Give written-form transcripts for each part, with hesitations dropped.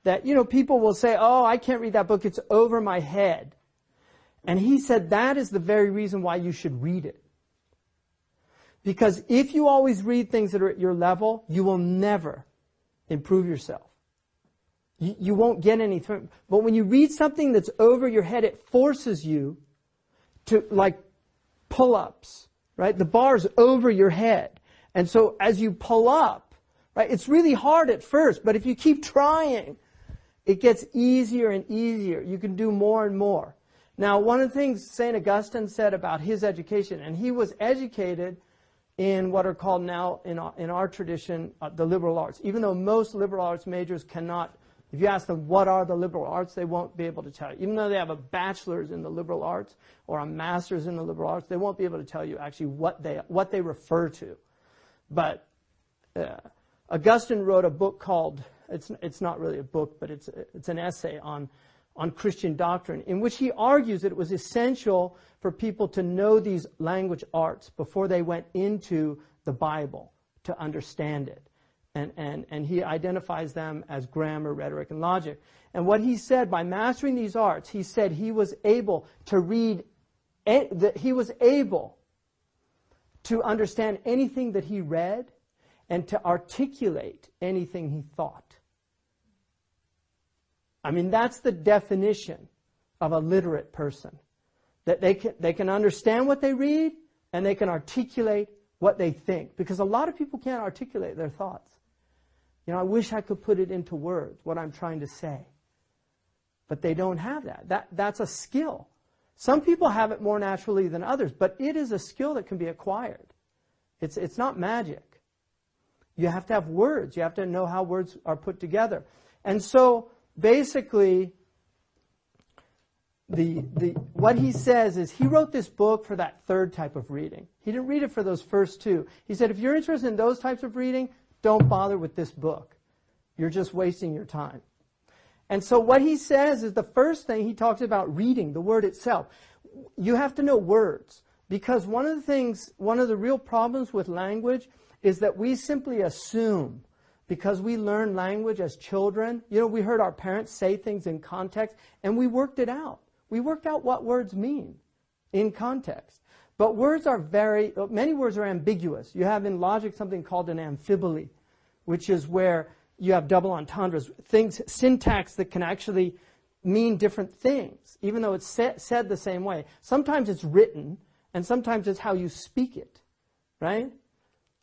that, people will say, oh, I can't read that book, it's over my head. And he said that is the very reason why you should read it. Because if you always read things that are at your level, you will never improve yourself. You won't get anything. But when you read something that's over your head, it forces you to, like pull-ups, right? The bar's over your head. And so as you pull up, right, it's really hard at first, but if you keep trying, it gets easier and easier. You can do more and more. Now, one of the things St. Augustine said about his education, and he was educated in what are called now, in our tradition, the liberal arts. Even though most liberal arts majors cannot, if you ask them what are the liberal arts, they won't be able to tell you. Even though they have a bachelor's in the liberal arts or a master's in the liberal arts, they won't be able to tell you actually what they refer to. But Augustine wrote a book called, it's not really a book, but it's an essay on Christian doctrine, in which he argues that it was essential for people to know these language arts before they went into the Bible to understand it. And he identifies them as grammar, rhetoric, and logic. And what he said, by mastering these arts, he said he was able to read, he was able to understand anything that he read and to articulate anything he thought. I mean, that's the definition of a literate person. That they can understand what they read and they can articulate what they think. Because a lot of people can't articulate their thoughts. I wish I could put it into words, what I'm trying to say. But they don't have that. That's a skill. Some people have it more naturally than others, but it is a skill that can be acquired. It's not magic. You have to have words. You have to know how words are put together. And so, basically, what he says is he wrote this book for that third type of reading. He didn't read it for those first two. He said, if you're interested in those types of reading, don't bother with this book. You're just wasting your time. And so what he says is the first thing he talks about reading, the word itself. You have to know words. Because one of the real problems with language is that we simply assume, because we learn language as children, we heard our parents say things in context, and we worked it out. We worked out what words mean in context. But many words are ambiguous. You have in logic something called an amphibole, which is where you have double entendres, syntax that can actually mean different things, even though it's said the same way. Sometimes it's written, and sometimes it's how you speak it, right?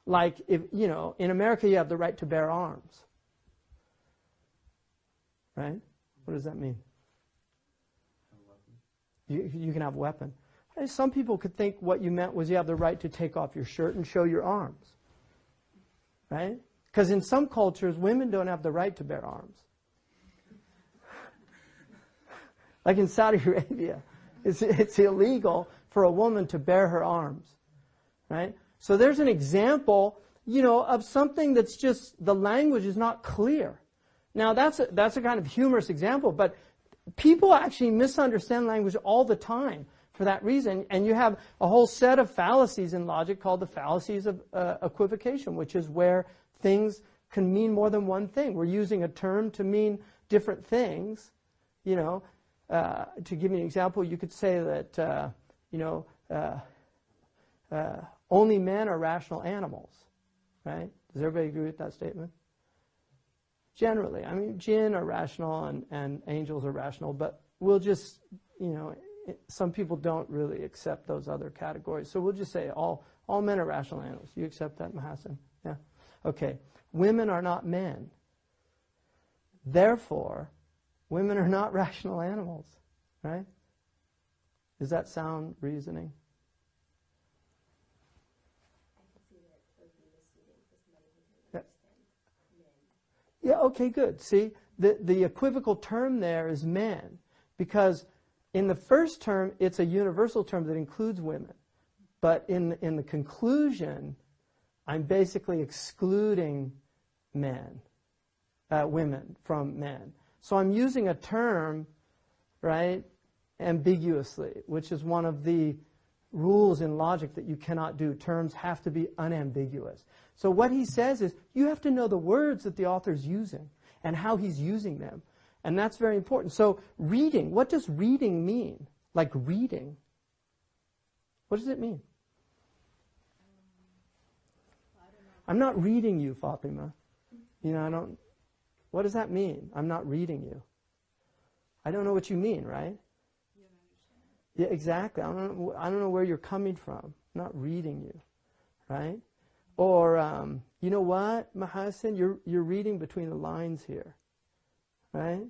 Like, in America you have the right to bear arms. Right? What does that mean? You can have a weapon. Some people could think what you meant was you have the right to take off your shirt and show your arms. Right? Because in some cultures, women don't have the right to bear arms. Like in Saudi Arabia, it's illegal for a woman to bear her arms. Right? So there's an example, of something that's just, the language is not clear. Now that's a kind of humorous example, but people actually misunderstand language all the time for that reason. And you have a whole set of fallacies in logic called the fallacies of equivocation, which is where things can mean more than one thing. We're using a term to mean different things. To give you an example, you could say that, only men are rational animals, right? Does everybody agree with that statement? Generally. I mean, jinn are rational and angels are rational, but we'll just, some people don't really accept those other categories. So we'll just say all men are rational animals. You accept that, Mahasan? Yeah? Okay. Women are not men. Therefore, women are not rational animals, right? Does that sound reasoning? Yeah, okay, good. See, the equivocal term there is men, because in the first term, it's a universal term that includes women. But in the conclusion, I'm basically excluding women from men. So I'm using a term, right, ambiguously, which is one of the rules in logic that you cannot do. Terms have to be unambiguous. So what he says is, you have to know the words that the author's using and how he's using them. And that's very important. So reading, what does reading mean? Like reading. What does it mean? I'm not reading you, Fatima. You know, I don't, what does that mean? I'm not reading you. I don't know what you mean, right? Yeah, exactly. I don't know where you're coming from. I'm not reading you, right? Or, you know what, Mahasin, you're reading between the lines here, right?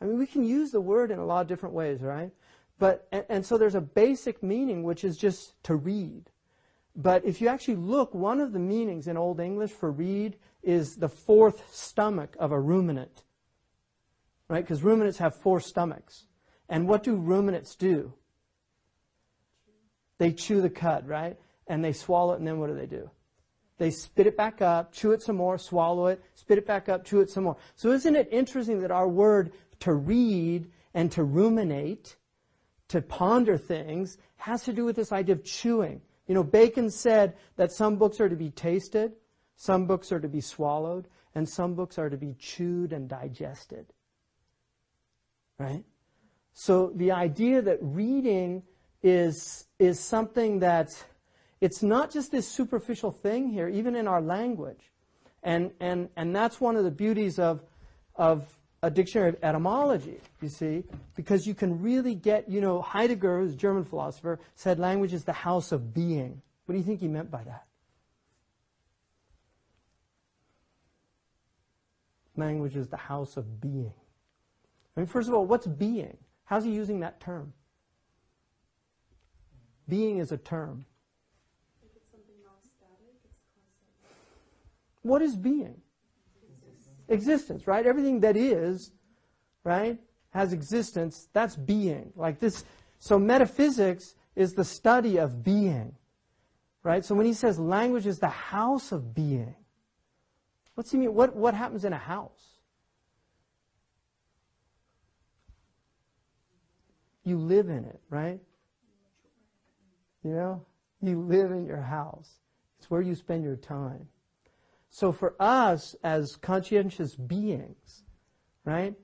I mean, we can use the word in a lot of different ways, right? But, and so there's a basic meaning, which is just to read. But if you actually look, one of the meanings in Old English for read is the fourth stomach of a ruminant, right? Because ruminants have 4 stomachs. And what do ruminants do? They chew the cud, right? And they swallow it, and then what do? They spit it back up, chew it some more, swallow it, spit it back up, chew it some more. So isn't it interesting that our word to read and to ruminate, to ponder things, has to do with this idea of chewing. You know, Bacon said that some books are to be tasted, some books are to be swallowed, and some books are to be chewed and digested. Right? So the idea that reading is something that, it's not just this superficial thing here, even in our language. And that's one of the beauties of a dictionary of etymology, you see, because you can really get, you know, Heidegger, who's a German philosopher, said language is the house of being. What do you think he meant by that? Language is the house of being. I mean, first of all, what's being? How's he using that term? Being is a term. If it's something non-static, it's constant. What is being? Existence, right? Everything that is, right, has existence. That's being. Like this. So metaphysics is the study of being, right? So when he says language is the house of being, what's he mean? What happens in a house? You live in it, right? You know, you live in your house. It's where you spend your time. So for us as conscientious beings, right?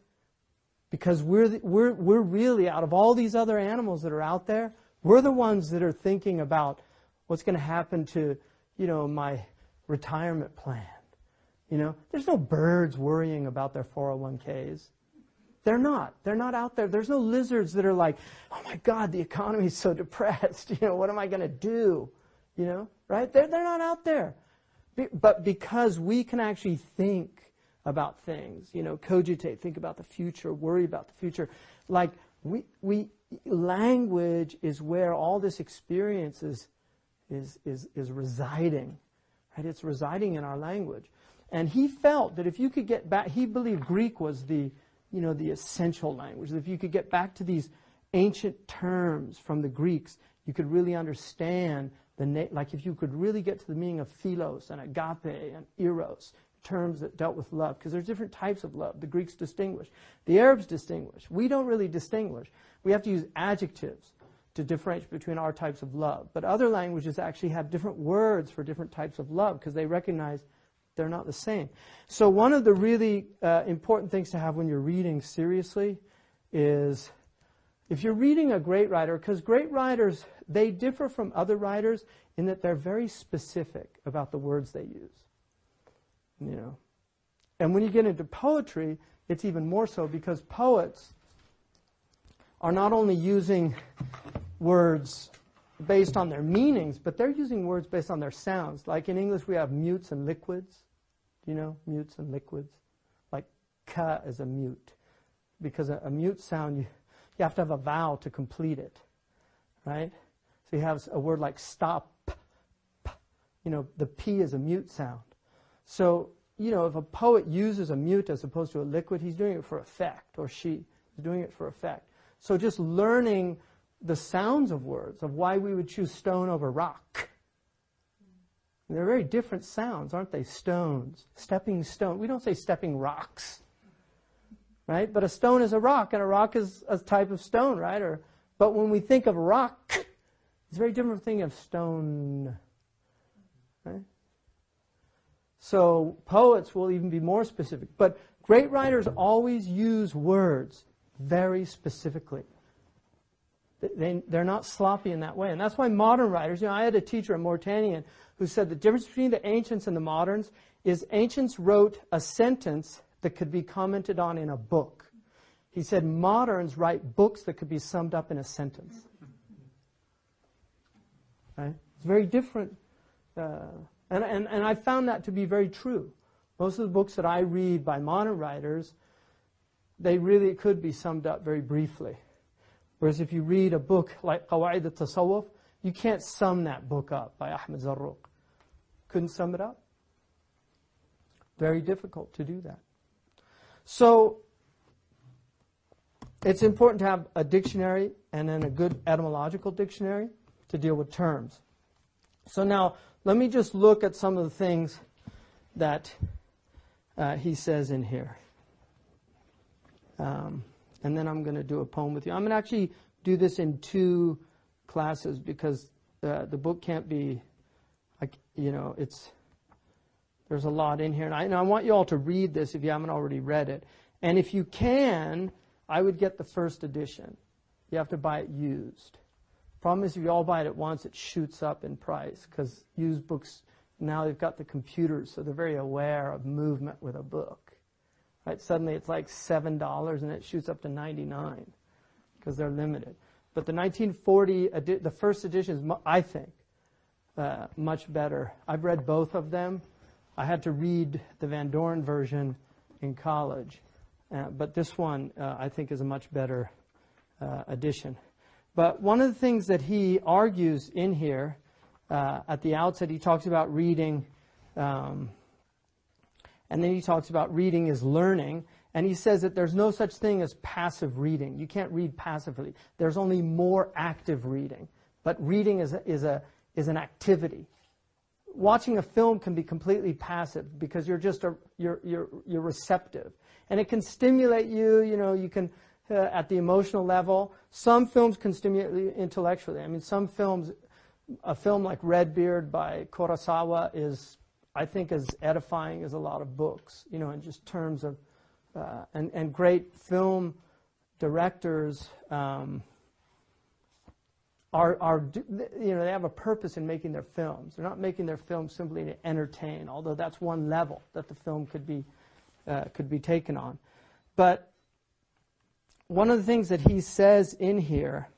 Because we're really, out of all these other animals that are out there, we're the ones that are thinking about what's going to happen to, you know, my retirement plan. You know, there's no birds worrying about their 401ks. They're not out there. There's no lizards that are like, oh my God, the economy is so depressed. You know, what am I going to do? You know, right? They're not out there. But because we can actually think about things, you know, cogitate, think about the future, worry about the future, like language is where all this experience is residing, right? It's residing in our language. And he felt that if you could get back, he believed Greek was the essential language. If you could get back to these ancient terms from the Greeks, you could really understand like if you could really get to the meaning of philos and agape and eros, terms that dealt with love, because there's different types of love. The Greeks distinguish. The Arabs distinguish. We don't really distinguish. We have to use adjectives to differentiate between our types of love. But other languages actually have different words for different types of love because they recognize they're not the same. So one of the really important things to have when you're reading seriously is, if you're reading a great writer, because great writers, they differ from other writers in that they're very specific about the words they use. You know, and when you get into poetry, it's even more so, because poets are not only using words based on their meanings, but they're using words based on their sounds. Like in English, we have mutes and liquids. Do you know mutes and liquids? Like ka is a mute, because a mute sound, you have to have a vowel to complete it, right? So you have a word like stop, you know, the P is a mute sound. So, you know, if a poet uses a mute as opposed to a liquid, he's doing it for effect, or she is doing it for effect. So just learning the sounds of words, of why we would choose stone over rock. They're very different sounds, aren't they? Stones, stepping stone. We don't say stepping rocks, right? But a stone is a rock, and a rock is a type of stone, right? But when we think of rock, it's very different thing of stone, right? So poets will even be more specific. But great writers always use words very specifically. They're not sloppy in that way. And that's why modern writers, I had a teacher, a Mauritanian, who said the difference between the ancients and the moderns is ancients wrote a sentence that could be commented on in a book. He said moderns write books that could be summed up in a sentence. Right? It's very different. And I found that to be very true. Most of the books that I read by modern writers, they really could be summed up very briefly. Whereas if you read a book like Qawaid al-Tasawwuf, you can't sum that book up by Ahmed Zarruq. Couldn't sum it up. Very difficult to do that. So it's important to have a dictionary and then a good etymological dictionary to deal with terms. So now let me just look at some of the things that he says in here. And then I'm going to do a poem with you. I'm going to actually do this in 2 classes because the book can't be, there's a lot in here. And I want you all to read this if you haven't already read it. And if you can, I would get the first edition. You have to buy it used. Problem is, if you all buy it at once, it shoots up in price because used books, now they've got the computers, so they're very aware of movement with a book. Right? Suddenly it's like $7 and it shoots up to $99 because they're limited. But the 1940, the first edition is, I think, much better. I've read both of them. I had to read the Van Doren version in college. But this one, I think, is a much better edition. But one of the things that he argues in here, at the outset, he talks about reading, and then he talks about reading is learning, and he says that there's no such thing as passive reading. You can't read passively. There's only more active reading. But reading is an activity. Watching a film can be completely passive because you're just you're receptive, and it can stimulate you. You can at the emotional level. Some films can stimulate you intellectually. I mean, some films, a film like Redbeard by Kurosawa is, I think, as edifying as a lot of books. In just terms of and great film directors. They have a purpose in making their films. They're not making their films simply to entertain, although that's one level that the film could be taken on. But one of the things that he says in here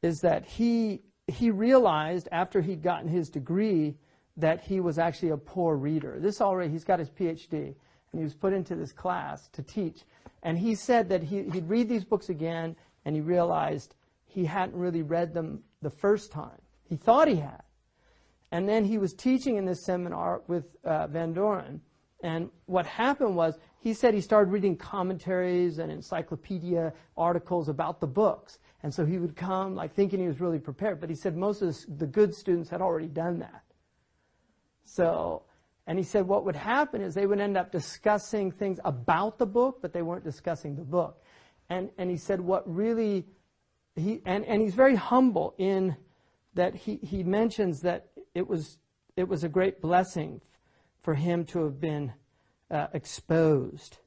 is that he realized after he'd gotten his degree that he was actually a poor reader. He's got his PhD, and he was put into this class to teach. And he said that he'd read these books again, and he realized he hadn't really read them the first time. He thought he had. And then he was teaching in this seminar with Van Doren. And what happened was, he said he started reading commentaries and encyclopedia articles about the books. And so he would come like thinking he was really prepared. But he said most of the good students had already done that. And he said what would happen is they would end up discussing things about the book, but they weren't discussing the book. And he said what really, and he's very humble in that he mentions that it was a great blessing for him to have been exposed